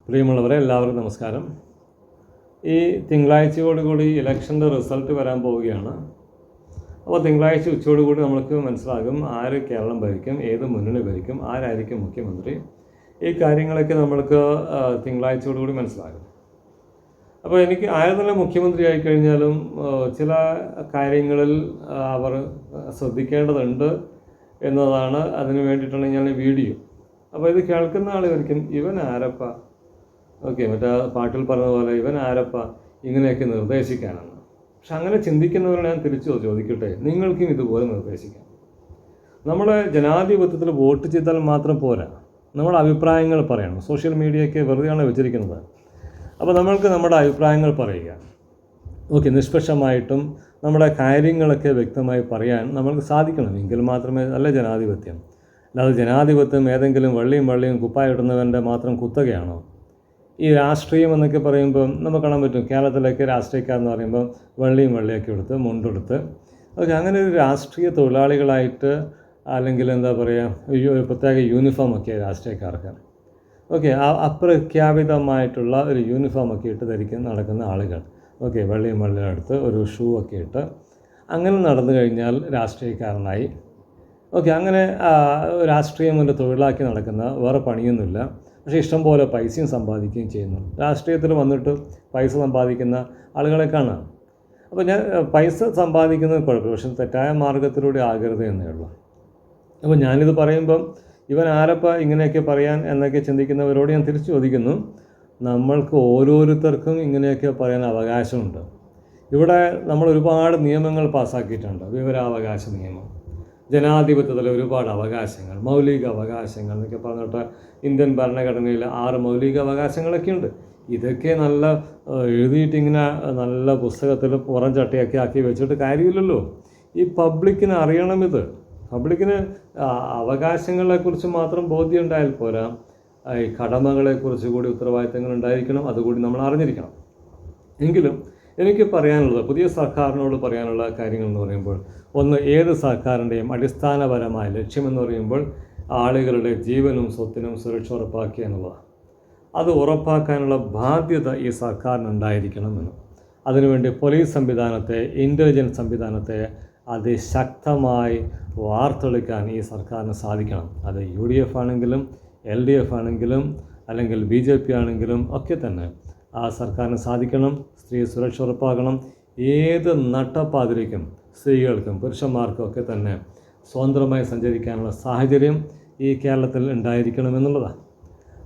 പ്രിയമുള്ളവരെ, എല്ലാവർക്കും നമസ്കാരം. ഈ തിങ്കളാഴ്ചയോടുകൂടി ഇലക്ഷൻ്റെ റിസൾട്ട് വരാൻ പോവുകയാണ്. അപ്പോൾ തിങ്കളാഴ്ച ഉച്ചയോടുകൂടി നമുക്ക് മനസ്സിലാകും ആര് കേരളം ഭരിക്കും, ഏത് മുന്നണി ഭരിക്കും, ആരായിരിക്കും മുഖ്യമന്ത്രി. ഈ കാര്യങ്ങളൊക്കെ നമ്മൾക്ക് തിങ്കളാഴ്ചയോടുകൂടി മനസ്സിലാകും. അപ്പോൾ എനിക്ക് ആര് തന്നെ മുഖ്യമന്ത്രി ആയിക്കഴിഞ്ഞാലും ചില കാര്യങ്ങളിൽ അവർ ശ്രദ്ധിക്കേണ്ടതുണ്ട് എന്നതാണ്. അതിന് വേണ്ടിയിട്ടാണ് ഞാൻ വീഡിയോ. അപ്പോൾ ഇത് കേൾക്കുന്ന ആളുകൾക്കും ഇവൻ ആരപ്പ, മറ്റേ പാട്ടിൽ പറഞ്ഞതുപോലെ ഇവൻ ആരപ്പ ഇങ്ങനെയൊക്കെ നിർദ്ദേശിക്കാനാണ്. പക്ഷെ അങ്ങനെ ചിന്തിക്കുന്നവരോട് ഞാൻ തിരിച്ചു ചോദിക്കട്ടെ, നിങ്ങൾക്കും ഇതുപോലെ നിർദ്ദേശിക്കാം. നമ്മുടെ ജനാധിപത്യത്തിൽ വോട്ട് ചെയ്താൽ മാത്രം പോരാ, നമ്മുടെ അഭിപ്രായങ്ങൾ പറയണം. സോഷ്യൽ മീഡിയയൊക്കെ വെറുതെയാണ് വെച്ചിരിക്കുന്നത്. അപ്പോൾ നമ്മൾക്ക് നമ്മുടെ അഭിപ്രായങ്ങൾ പറയുക, നിഷ്പക്ഷമായിട്ടും നമ്മുടെ കാര്യങ്ങളൊക്കെ വ്യക്തമായി പറയാൻ നമ്മൾക്ക് സാധിക്കണം. എങ്കിൽ മാത്രമേ നല്ല ജനാധിപത്യം. അല്ലാതെ ജനാധിപത്യം ഏതെങ്കിലും വള്ളിയും കുപ്പായിടുന്നവൻ്റെ മാത്രം കുത്തകയാണോ? ഈ രാഷ്ട്രീയം എന്നൊക്കെ പറയുമ്പോൾ നമുക്ക് കാണാൻ പറ്റും, കേരളത്തിലൊക്കെ രാഷ്ട്രീയക്കാരെന്ന് പറയുമ്പോൾ വെള്ളിയൊക്കെ എടുത്ത് മുണ്ടെടുത്ത് അങ്ങനെ ഒരു രാഷ്ട്രീയ തൊഴിലാളികളായിട്ട്, അല്ലെങ്കിൽ എന്താ പറയുക, പ്രത്യേക യൂണിഫോമൊക്കെ രാഷ്ട്രീയക്കാർക്ക് അപ്രഖ്യാപിതമായിട്ടുള്ള ഒരു യൂണിഫോമൊക്കെ ഇട്ട് നടക്കുന്ന ആളുകൾ വെള്ളിയും എടുത്ത് ഒരു ഷൂ ഒക്കെ ഇട്ട് അങ്ങനെ നടന്നു കഴിഞ്ഞാൽ രാഷ്ട്രീയക്കാരനായി. അങ്ങനെ രാഷ്ട്രീയം ഒരു തൊഴിലാക്കി നടക്കുന്ന, വേറെ പണിയൊന്നുമില്ല, പക്ഷേ ഇഷ്ടം പോലെ പൈസയും സമ്പാദിക്കുകയും ചെയ്യുന്നു. രാഷ്ട്രീയത്തിൽ വന്നിട്ട് പൈസ സമ്പാദിക്കുന്ന ആളുകളെ കാണാം. അപ്പോൾ ഞാൻ പൈസ സമ്പാദിക്കുന്നത് കുഴപ്പമില്ല, പക്ഷെ തെറ്റായ മാർഗത്തിലൂടെ ആകരുത് എന്നേ ഉള്ളൂ. അപ്പോൾ ഞാനിത് പറയുമ്പം ഇവൻ ആരപ്പ ഇങ്ങനെയൊക്കെ പറയാൻ എന്നൊക്കെ ചിന്തിക്കുന്നവരോട് ഞാൻ തിരിച്ചു ചോദിക്കുന്നു, നമ്മൾക്ക് ഓരോരുത്തർക്കും ഇങ്ങനെയൊക്കെ പറയാൻ അവകാശമുണ്ട്. ഇവിടെ നമ്മൾ ഒരുപാട് നിയമങ്ങൾ പാസ്സാക്കിയിട്ടുണ്ട്. വിവരാവകാശ നിയമം, ജനാധിപത്യത്തിലെ ഒരുപാട് അവകാശങ്ങൾ, മൗലിക അവകാശങ്ങൾ എന്നൊക്കെ പറഞ്ഞിട്ട് ഇന്ത്യൻ ഭരണഘടനയിൽ 6 മൗലിക അവകാശങ്ങളൊക്കെ ഉണ്ട്. ഇതൊക്കെ നല്ല എഴുതിയിട്ടിങ്ങനെ നല്ല പുസ്തകത്തിൽ പുറം ചട്ടയൊക്കെ ആക്കി വെച്ചിട്ട് കാര്യമില്ലല്ലോ. ഈ പബ്ലിക്കിന് അറിയണം. ഇത് പബ്ലിക്കിന് അവകാശങ്ങളെക്കുറിച്ച് മാത്രം ബോധ്യം ഉണ്ടായാൽ പോരാ, ഈ കടമകളെക്കുറിച്ച് കൂടി ഉത്തരവാദിത്തങ്ങൾ ഉണ്ടായിരിക്കണം. അതുകൂടി നമ്മൾ അറിഞ്ഞിരിക്കണം. എങ്കിലും എനിക്ക് പറയാനുള്ളത്, പുതിയ സർക്കാരിനോട് പറയാനുള്ള കാര്യങ്ങൾ എന്ന് പറയുമ്പോൾ, ഒന്ന്, ഏത് സർക്കാരിൻ്റെയും അടിസ്ഥാനപരമായ ലക്ഷ്യമെന്ന് പറയുമ്പോൾ ആളുകളുടെ ജീവനും സ്വത്തിനും സുരക്ഷ ഉറപ്പാക്കുക എന്നുള്ളതാണ്. അത് ഉറപ്പാക്കാനുള്ള ബാധ്യത ഈ സർക്കാരിനുണ്ടായിരിക്കണമെന്ന്. അതിനുവേണ്ടി പോലീസ് സംവിധാനത്തെ, ഇൻ്റലിജൻസ് സംവിധാനത്തെ അതിശക്തമായി വാർത്തെടുക്കാൻ ഈ സർക്കാരിന് സാധിക്കണം. അത് UDF ആണെങ്കിലും LDF ആണെങ്കിലും അല്ലെങ്കിൽ BJP ആണെങ്കിലും ഒക്കെ തന്നെ ആ സർക്കാരിന് സാധിക്കണം. സ്ത്രീ സുരക്ഷ ഉറപ്പാക്കണം. ഏത് നട്ടപ്പാതിരിക്കും, സ്ത്രീകൾക്കും പുരുഷന്മാർക്കും ഒക്കെ തന്നെ സ്വതന്ത്രമായി സഞ്ചരിക്കാനുള്ള സാഹചര്യം ഈ കേരളത്തിൽ ഉണ്ടായിരിക്കണമെന്നുള്ളതാണ്.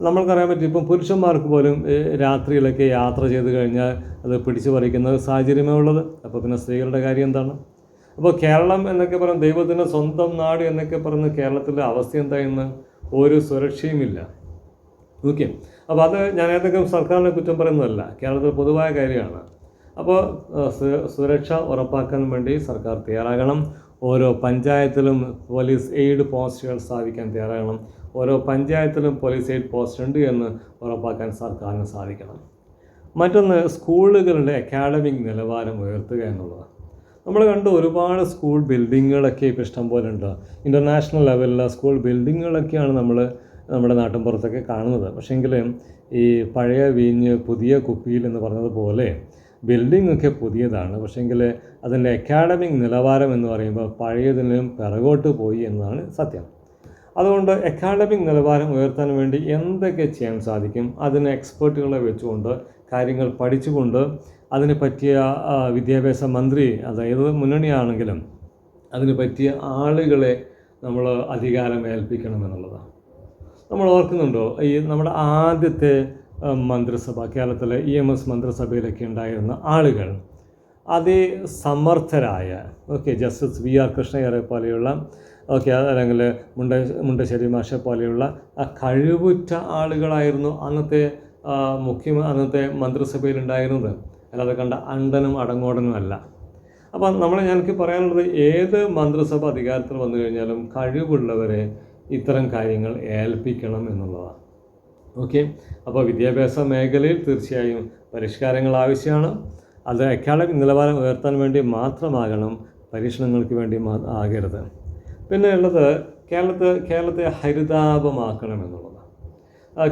നമ്മൾക്കറിയാൻ പറ്റും, ഇപ്പം പുരുഷന്മാർക്ക് പോലും രാത്രിയിലൊക്കെ യാത്ര ചെയ്ത് കഴിഞ്ഞാൽ അത് പിടിച്ചു പറിക്കുന്ന സാഹചര്യമേ ഉള്ളത്. അപ്പോൾ പിന്നെ സ്ത്രീകളുടെ കാര്യം എന്താണ്? അപ്പോൾ കേരളം എന്നൊക്കെ പറയുന്ന ദൈവത്തിൻ്റെ സ്വന്തം നാട് എന്നൊക്കെ പറയുന്ന കേരളത്തിൻ്റെ അവസ്ഥ എന്തായെന്ന് ഒരു സുരക്ഷയുമില്ല. അപ്പോൾ അത് ഞാൻ ഏതെങ്കിലും സർക്കാരിനെ കുറ്റം പറയുന്നതല്ല, കേരളത്തിൽ പൊതുവായ കാര്യമാണ്. അപ്പോൾ സുരക്ഷ ഉറപ്പാക്കാൻ വേണ്ടി സർക്കാർ തയ്യാറാകണം. ഓരോ പഞ്ചായത്തിലും പോലീസ് എയ്ഡ് പോസ്റ്റുകൾ സ്ഥാപിക്കാൻ തയ്യാറാകണം. ഓരോ പഞ്ചായത്തിലും പോലീസ് എയ്ഡ് പോസ്റ്റ് ഉണ്ട് എന്ന് ഉറപ്പാക്കാൻ സർക്കാരിന് സാധിക്കണം. മറ്റൊന്ന്, സ്കൂളുകളുടെ അക്കാഡമിക് നിലവാരം ഉയർത്തുക എന്നുള്ളതാണ്. നമ്മൾ കണ്ട് ഒരുപാട് സ്കൂൾ ബിൽഡിങ്ങുകളൊക്കെ ഇപ്പോൾ ഇഷ്ടം പോലെ ഉണ്ട്. ഇൻ്റർനാഷണൽ ലെവലിലെ സ്കൂൾ ബിൽഡിങ്ങുകളൊക്കെയാണ് നമ്മുടെ നാട്ടിൻപുറത്തൊക്കെ കാണുന്നത്. പക്ഷേങ്കിൽ ഈ പഴയ വീഞ്ഞ് പുതിയ കുപ്പിയിൽ എന്ന് പറഞ്ഞതുപോലെ ബിൽഡിങ്ങൊക്കെ പുതിയതാണ്, പക്ഷേങ്കിൽ അതിൻ്റെ അക്കാഡമിക് നിലവാരം എന്ന് പറയുമ്പോൾ പഴയതിനും പിറകോട്ട് പോയി എന്നതാണ് സത്യം. അതുകൊണ്ട് അക്കാഡമിക് നിലവാരം ഉയർത്താൻ വേണ്ടി എന്തൊക്കെ ചെയ്യാൻ സാധിക്കും, അതിന് എക്സ്പേർട്ടുകളെ വെച്ചുകൊണ്ട് കാര്യങ്ങൾ പഠിച്ചുകൊണ്ട് അതിന് പറ്റിയ വിദ്യാഭ്യാസ മന്ത്രി, അതായത് മുന്നണിയാണെങ്കിലും അതിന് പറ്റിയ ആളുകളെ നമ്മൾ അധികാരം ഏൽപ്പിക്കണമെന്നുള്ളതാണ്. നമ്മൾ ഓർക്കുന്നുണ്ടോ, ഈ നമ്മുടെ ആദ്യത്തെ മന്ത്രിസഭ, കേരളത്തിലെ EMS മന്ത്രിസഭയിലൊക്കെ ഉണ്ടായിരുന്ന ആളുകൾ അതിസമർത്ഥരായ ജസ്റ്റിസ് VR കൃഷ്ണയ്യരെ പോലെയുള്ള അല്ലെങ്കിൽ മുണ്ടശ്ശേരി മാഷെ പോലെയുള്ള കഴിവുറ്റ ആളുകളായിരുന്നു അന്നത്തെ മന്ത്രിസഭയിലുണ്ടായിരുന്നത്. അല്ലാതെ കണ്ട അണ്ടനും അടങ്ങോടനും അല്ല. അപ്പം എനിക്ക് പറയാനുള്ളത്, ഏത് മന്ത്രിസഭ അധികാരത്തിൽ വന്നു കഴിഞ്ഞാലും കഴിവുള്ളവരെ ഇത്തരം കാര്യങ്ങൾ ഏൽപ്പിക്കണം എന്നുള്ളതാണ്. അപ്പോൾ വിദ്യാഭ്യാസ മേഖലയിൽ തീർച്ചയായും പരിഷ്കാരങ്ങൾ ആവശ്യമാണ്. അത് അക്കാഡമിക് നിലവാരം ഉയർത്താൻ വേണ്ടി മാത്രമാകണം, പരീക്ഷണങ്ങൾക്ക് വേണ്ടി ആകരുത്. പിന്നെ ഉള്ളത്, കേരളത്തെ ഹരിതാപമാക്കണം എന്നുള്ളതാണ്.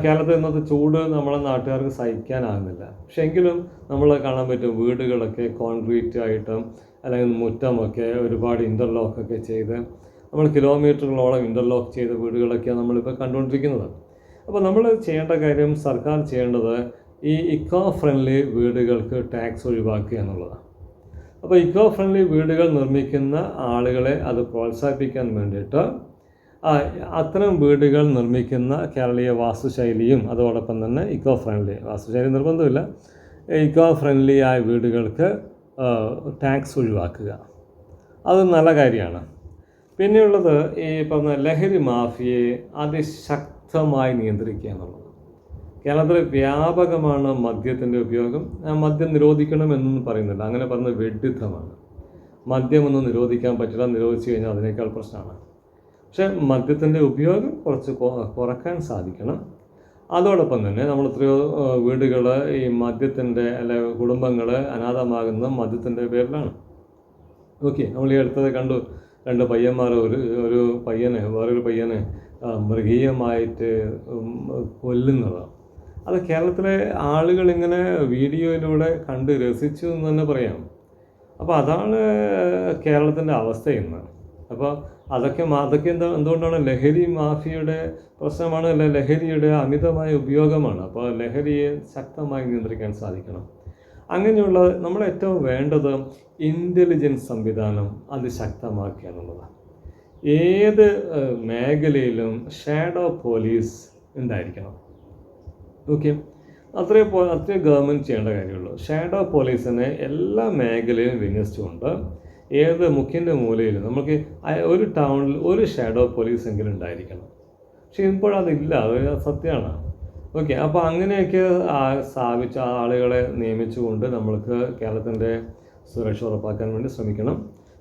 കേരളത്തിൽ ഇന്നത്തെ ചൂട് നമ്മളെ നാട്ടുകാർക്ക് സഹിക്കാനാകുന്നില്ല. പക്ഷെ എങ്കിലും നമ്മൾ കാണാൻ പറ്റും വീടുകളൊക്കെ കോൺക്രീറ്റ് ആയിട്ടും അല്ലെങ്കിൽ മുറ്റമൊക്കെ ഒരുപാട് ഇൻ്റർലോക്കൊക്കെ ചെയ്ത് നമ്മൾ കിലോമീറ്ററുകളോളം ഇൻ്റർലോക്ക് ചെയ്ത വീടുകളൊക്കെയാണ് നമ്മളിപ്പോൾ കണ്ടുകൊണ്ടിരിക്കുന്നത്. അപ്പോൾ നമ്മൾ ചെയ്യേണ്ട കാര്യം, സർക്കാർ ചെയ്യേണ്ടത് ഈ ഇക്കോ ഫ്രണ്ട്ലി വീടുകൾക്ക് ടാക്സ് ഒഴിവാക്കുക എന്നുള്ളതാണ്. അപ്പോൾ ഇക്കോ ഫ്രണ്ട്ലി വീടുകൾ നിർമ്മിക്കുന്ന ആളുകളെ അത് പ്രോത്സാഹിപ്പിക്കാൻ വേണ്ടിയിട്ട് അത്തരം വീടുകൾ നിർമ്മിക്കുന്ന കേരളീയ വാസ്തുശൈലിയും അതോടൊപ്പം തന്നെ ഇക്കോ ഫ്രണ്ട്ലി, വാസ്തുശൈലി നിർബന്ധമില്ല, ഇക്കോ ഫ്രണ്ട്ലി ആയ വീടുകൾക്ക് ടാക്സ് ഒഴിവാക്കുക, അത് നല്ല കാര്യമാണ്. പിന്നെയുള്ളത് ഈ പറഞ്ഞ ലഹരി മാഫിയയെ അതിശക്തമായി നിയന്ത്രിക്കുക എന്നുള്ളത്. കേരളത്തിൽ വ്യാപകമാണ് മദ്യത്തിൻ്റെ ഉപയോഗം. മദ്യം നിരോധിക്കണമെന്നൊന്നും പറയുന്നില്ല, അങ്ങനെ പറഞ്ഞ വെഡിത്തമാണ്. മദ്യമൊന്നും നിരോധിക്കാൻ പറ്റില്ല, നിരോധിച്ചു കഴിഞ്ഞാൽ അതിനേക്കാൾ പ്രശ്നമാണ്. പക്ഷേ മദ്യത്തിൻ്റെ ഉപയോഗം കുറച്ച് കുറക്കാൻ സാധിക്കണം. അതോടൊപ്പം തന്നെ നമ്മൾ എത്രയോ വീടുകൾ ഈ മദ്യത്തിൻ്റെ അല്ലെങ്കിൽ കുടുംബങ്ങൾ അനാഥമാകുന്ന മദ്യത്തിൻ്റെ പേരിലാണ്. ഓക്കെ, നമ്മൾ ഈ അടുത്തത് കണ്ടു, 2 പയ്യന്മാർ ഒരു പയ്യനെ വേറൊരു പയ്യനെ മൃഗീയമായിട്ട് കൊല്ലുന്നതാണ്. അത് കേരളത്തിലെ ആളുകൾ ഇങ്ങനെ വീഡിയോയിലൂടെ കണ്ട് രസിച്ചു എന്ന് തന്നെ പറയാം. അപ്പോൾ അതാണ് കേരളത്തിൻ്റെ അവസ്ഥ ഇന്ന്. അപ്പോൾ അതൊക്കെ എന്തുകൊണ്ടാണ്? ലഹരി മാഫിയയുടെ പ്രശ്നമാണ്, അല്ല ലഹരിയുടെ അമിതമായ ഉപയോഗമാണ്. അപ്പോൾ ലഹരിയെ ശക്തമായി നിയന്ത്രിക്കാൻ സാധിക്കണം. അങ്ങനെയുള്ള നമ്മൾ ഏറ്റവും വേണ്ടത് ഇൻ്റലിജൻസ് സംവിധാനം അത് ശക്തമാക്കുക എന്നുള്ളതാണ്. ഏത് മേഖലയിലും ഷാഡോ പോലീസ് ഉണ്ടായിരിക്കണം. ഓക്കെ, അത്രേ ഗവൺമെൻറ് ചെയ്യേണ്ട കാര്യമുള്ളൂ. ഷാഡോ പോലീസിനെ എല്ലാ മേഖലയിലും വിന്യസിച്ചുകൊണ്ട് ഏത് മുക്കിൻ്റെ മൂലയിലും നമുക്ക് ഒരു ടൗണിൽ ഒരു ഷാഡോ പോലീസ് എങ്കിലും ഉണ്ടായിരിക്കണം. പക്ഷെ ഇപ്പോഴതില്ല, അത് സത്യമാണ്. ഓക്കെ, അപ്പോൾ അങ്ങനെയൊക്കെ സ്ഥാപിച്ച ആളുകളെ നിയമിച്ചുകൊണ്ട് നമ്മൾക്ക് കേരളത്തിൻ്റെ സുരക്ഷ ഉറപ്പാക്കാൻ വേണ്ടി ശ്രമിക്കണം.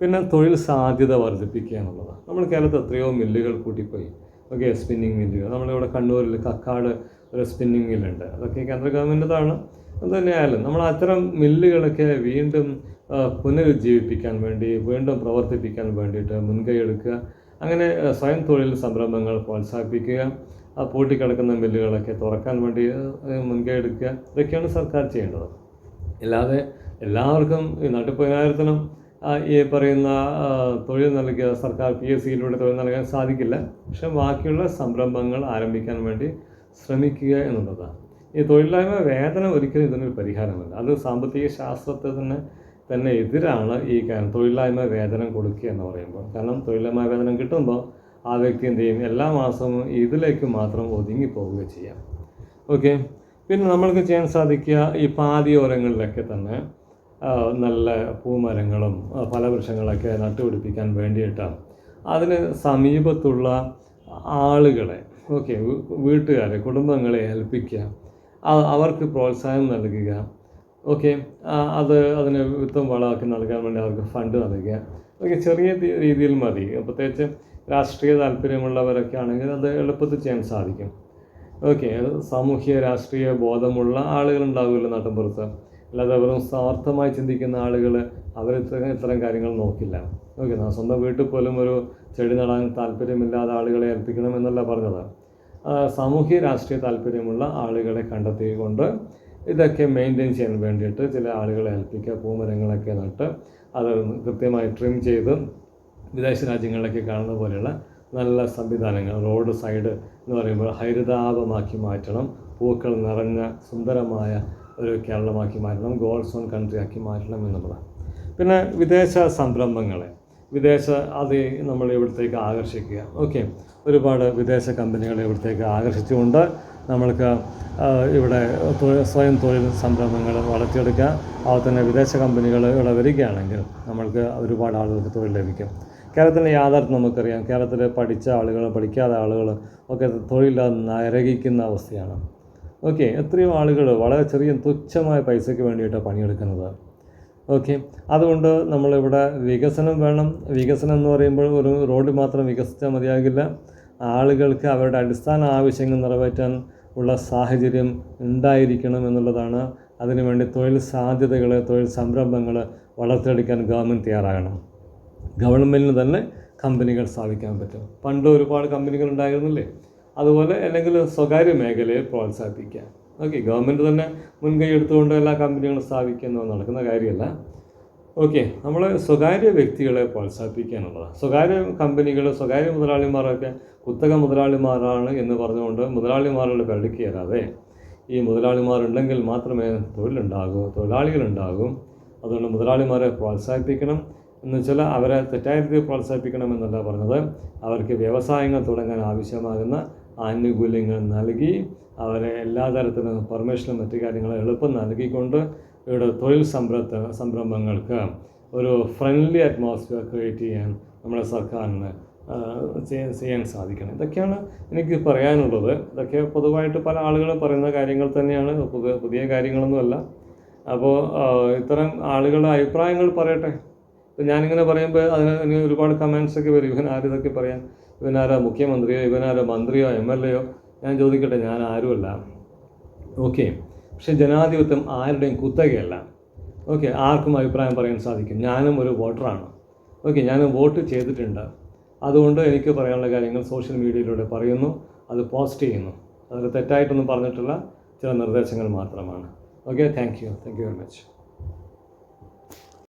പിന്നെ തൊഴിൽ സാധ്യത വർദ്ധിപ്പിക്കുക എന്നുള്ളതാണ്. നമ്മൾ കേരളത്തിൽ എത്രയോ മില്ലുകൾ കൂട്ടിപ്പോയി. ഓക്കെ, സ്പിന്നിങ് മില്ലുകൾ, നമ്മളിവിടെ കണ്ണൂരിൽ കക്കാട് ഒരു സ്പിന്നിങ് മില്ലുണ്ട്, അതൊക്കെ കേന്ദ്ര ഗവൺമെൻറ്റതാണ്. അതുതന്നെയായാലും നമ്മൾ അത്തരം മില്ലുകളൊക്കെ വീണ്ടും പുനരുജ്ജീവിപ്പിക്കാൻ വേണ്ടി, വീണ്ടും പ്രവർത്തിപ്പിക്കാൻ വേണ്ടിയിട്ട് മുൻകൈ എടുക്കുക. അങ്ങനെ സ്വയം തൊഴിൽ സംരംഭങ്ങൾ പ്രോത്സാഹിപ്പിക്കുക. പൂട്ടിക്കിടക്കുന്ന മില്ലുകളൊക്കെ തുറക്കാൻ വേണ്ടി മുൻകൈ എടുക്കുക. ഇതൊക്കെയാണ് സർക്കാർ ചെയ്യേണ്ടത്. അല്ലാതെ എല്ലാവർക്കും ഈ നാട്ടുപതിനായിരത്തിനും ഈ പറയുന്ന തൊഴിൽ നൽകിയ സർക്കാർ PSCയിലൂടെ തൊഴിൽ നൽകാൻ സാധിക്കില്ല. പക്ഷെ ബാക്കിയുള്ള സംരംഭങ്ങൾ ആരംഭിക്കാൻ വേണ്ടി ശ്രമിക്കുക എന്നുള്ളതാണ്. ഈ തൊഴിലില്ലായ്മ വേതനം ഒരിക്കലും ഇതിനൊരു പരിഹാരമല്ല. അത് സാമ്പത്തിക ശാസ്ത്രത്തെ തന്നെ എതിരാണ് ഈ കാര്യം, തൊഴിലില്ലായ്മ വേതനം കൊടുക്കുക എന്ന് പറയുമ്പോൾ. കാരണം തൊഴിലില്ലായ്മ വേതനം കിട്ടുമ്പോൾ ആ വ്യക്തി എന്ത് ചെയ്യും? എല്ലാ മാസവും ഇതിലേക്ക് മാത്രം ഒതുങ്ങിപ്പോവുക ചെയ്യാം. ഓക്കെ, പിന്നെ നമ്മൾക്ക് ചെയ്യാൻ സാധിക്കുക ഈ പാതിയോരങ്ങളിലൊക്കെ തന്നെ നല്ല പൂമരങ്ങളും ഫലവൃക്ഷങ്ങളൊക്കെ നട്ടുപിടിപ്പിക്കാൻ വേണ്ടിയിട്ടാണ്. അതിന് സമീപത്തുള്ള ആളുകളെ, ഓക്കെ, വീട്ടുകാരെ, കുടുംബങ്ങളെ ഏൽപ്പിക്കുക, അവർക്ക് പ്രോത്സാഹനം നൽകുക. ഓക്കെ, അതിന് വിത്തും വളമൊക്കെ നൽകാൻ വേണ്ടി അവർക്ക് ഫണ്ട് നൽകുക. ഓക്കെ, ചെറിയ രീതിയിൽ മതി. പ്രത്യേകിച്ച് രാഷ്ട്രീയ താല്പര്യമുള്ളവരൊക്കെ ആണെങ്കിൽ അത് എളുപ്പത്തിൽ ചെയ്യാൻ സാധിക്കും. ഓക്കെ, സാമൂഹ്യ രാഷ്ട്രീയ ബോധമുള്ള ആളുകളുണ്ടാവുമല്ലോ നാട്ടിൻപുറത്ത്. അല്ലാതെ വെറും സ്വാർത്ഥമായി ചിന്തിക്കുന്ന ആളുകൾ ഇത്തരം കാര്യങ്ങൾ നോക്കില്ല. ഓക്കെ, സ്വന്തം വീട്ടിൽ പോലും ഒരു ചെടി നടാൻ താല്പര്യമില്ലാതെ ആളുകളെ ഏൽപ്പിക്കണമെന്നല്ല പറഞ്ഞത്. സാമൂഹ്യ രാഷ്ട്രീയ താല്പര്യമുള്ള ആളുകളെ കണ്ടെത്തിക്കൊണ്ട് ഇതൊക്കെ മെയിൻറ്റെയിൻ ചെയ്യാൻ വേണ്ടിയിട്ട് ചില ആളുകളെ ഏൽപ്പിക്കുക. പൂമരങ്ങളൊക്കെ നട്ട് അത് കൃത്യമായി ട്രിം ചെയ്ത് വിദേശ രാജ്യങ്ങളിലൊക്കെ കാണുന്ന പോലെയുള്ള നല്ല സംവിധാനങ്ങൾ, റോഡ് സൈഡ് എന്ന് പറയുമ്പോൾ ഹരിതാപമാക്കി മാറ്റണം, പൂക്കൾ നിറഞ്ഞ സുന്ദരമായ ഒരു കേരളമാക്കി മാറ്റണം, ഗോൾഡ് സോൺ കൺട്രി ആക്കി മാറ്റണം എന്നുള്ളതാണ്. പിന്നെ വിദേശ സംരംഭങ്ങളെ അത് നമ്മൾ ഇവിടത്തേക്ക് ആകർഷിക്കുക. ഓക്കെ, ഒരുപാട് വിദേശ കമ്പനികളെ ഇവിടത്തേക്ക് ആകർഷിച്ചുകൊണ്ട് നമ്മൾക്ക് ഇവിടെ സ്വയം തൊഴിൽ സംരംഭങ്ങൾ വളർത്തിയെടുക്കുക. അതുപോലെ തന്നെ വിദേശ കമ്പനികൾ ഇവിടെ വരികയാണെങ്കിൽ നമ്മൾക്ക് ഒരുപാട് ആളുകൾക്ക് തൊഴിൽ ലഭിക്കും. കേരളത്തിൻ്റെ യാഥാർത്ഥ്യം നമുക്കറിയാം. കേരളത്തിൽ പഠിച്ച ആളുകൾ, പഠിക്കാത്ത ആളുകൾ ഒക്കെ തൊഴിലില്ലാതെ നരകിക്കുന്ന അവസ്ഥയാണ്. ഓക്കെ, എത്രയോ ആളുകൾ വളരെ ചെറിയ തുച്ഛമായ പൈസയ്ക്ക് വേണ്ടിയിട്ടാണ് പണിയെടുക്കുന്നത്. ഓക്കെ, അതുകൊണ്ട് നമ്മളിവിടെ വികസനം വേണം. വികസനം എന്ന് പറയുമ്പോൾ ഒരു റോഡ് മാത്രം വികസിച്ചാൽ മതിയാകില്ല. ആളുകൾക്ക് അവരുടെ അടിസ്ഥാന ആവശ്യങ്ങൾ നിറവേറ്റാൻ ഉള്ള സാഹചര്യം ഉണ്ടായിരിക്കണം എന്നുള്ളതാണ്. അതിനുവേണ്ടി തൊഴിൽ സാധ്യതകൾ, തൊഴിൽ സംരംഭങ്ങൾ വളർത്തിയെടുക്കാൻ ഗവൺമെൻറ് തയ്യാറാകണം. ഗവൺമെൻറ്റിന് തന്നെ കമ്പനികൾ സ്ഥാപിക്കാൻ പറ്റും. പണ്ട് ഒരുപാട് കമ്പനികൾ ഉണ്ടായിരുന്നില്ലേ? അതുപോലെ അല്ലെങ്കിൽ സ്വകാര്യ മേഖലയെ പ്രോത്സാഹിപ്പിക്കുക. ഓക്കെ, ഗവൺമെൻറ് തന്നെ മുൻകൈ എടുത്തുകൊണ്ട് എല്ലാ കമ്പനികളും സ്ഥാപിക്കുന്നത് നടക്കുന്ന കാര്യമല്ല. ഓക്കെ, നമ്മൾ സ്വകാര്യ വ്യക്തികളെ പ്രോത്സാഹിപ്പിക്കുക എന്നുള്ളതാണ്. സ്വകാര്യ കമ്പനികൾ, സ്വകാര്യ മുതലാളിമാരൊക്കെ കുത്തക മുതലാളിമാരാണ് എന്ന് പറഞ്ഞുകൊണ്ട് മുതലാളിമാരുടെ പരിധിക്ക് കയറാതെ ഈ മുതലാളിമാരുണ്ടെങ്കിൽ മാത്രമേ തൊഴിലുണ്ടാകൂ, തൊഴിലാളികളുണ്ടാകും. അതുകൊണ്ട് മുതലാളിമാരെ പ്രോത്സാഹിപ്പിക്കണം എന്ന് വെച്ചാൽ അവരെ തെറ്റായ രീതിയിൽ പ്രോത്സാഹിപ്പിക്കണം എന്നല്ല പറഞ്ഞത്. അവർക്ക് വ്യവസായങ്ങൾ തുടങ്ങാൻ ആവശ്യമാകുന്ന ആനുകൂല്യങ്ങൾ നൽകി അവരെ എല്ലാ തരത്തിലും പെർമിഷനും മറ്റു കാര്യങ്ങളും എളുപ്പം നൽകിക്കൊണ്ട് ഇവിടെ തൊഴിൽ സംരംഭങ്ങൾക്ക് ഒരു ഫ്രണ്ട്ലി അറ്റ്മോസ്ഫിയർ ക്രിയേറ്റ് ചെയ്യാൻ നമ്മുടെ സർക്കാരിന് ചെയ്യാൻ സാധിക്കണം. ഇതൊക്കെയാണ് എനിക്ക് പറയാനുള്ളത്. ഇതൊക്കെ പൊതുവായിട്ട് പല ആളുകളും പറയുന്ന കാര്യങ്ങൾ തന്നെയാണ്, പുതിയ കാര്യങ്ങളൊന്നുമല്ല. അപ്പോൾ ഇത്തരം ആളുകളുടെ അഭിപ്രായങ്ങൾ പറയട്ടെ. ഇപ്പം ഞാനിങ്ങനെ പറയുമ്പോൾ അതിന് ഒരുപാട് കമൻസൊക്കെ വരും. ഇവനാരിതൊക്കെ പറയാൻ, ഇവനാരോ മുഖ്യമന്ത്രിയോ ഇവനാരോ മന്ത്രിയോ MLA യോ. ഞാൻ ചോദിക്കട്ടെ, ഞാൻ ആരുമല്ല. ഓക്കെ, പക്ഷേ ജനാധിപത്യം ആരുടെയും കുത്തകയല്ല. ഓക്കെ, ആർക്കും അഭിപ്രായം പറയാൻ സാധിക്കും. ഞാനും ഒരു വോട്ടറാണ്. ഓക്കെ, ഞാൻ വോട്ട് ചെയ്തിട്ടുണ്ട്. അതുകൊണ്ട് എനിക്ക് പറയാനുള്ള കാര്യങ്ങൾ സോഷ്യൽ മീഡിയയിലൂടെ പറയുന്നു, അത് പോസ്റ്റ് ചെയ്യുന്നു. അതിൽ തെറ്റായിട്ടൊന്നും പറഞ്ഞിട്ടുള്ള ചില നിർദ്ദേശങ്ങൾ മാത്രമാണ്. Okay, thank you very much.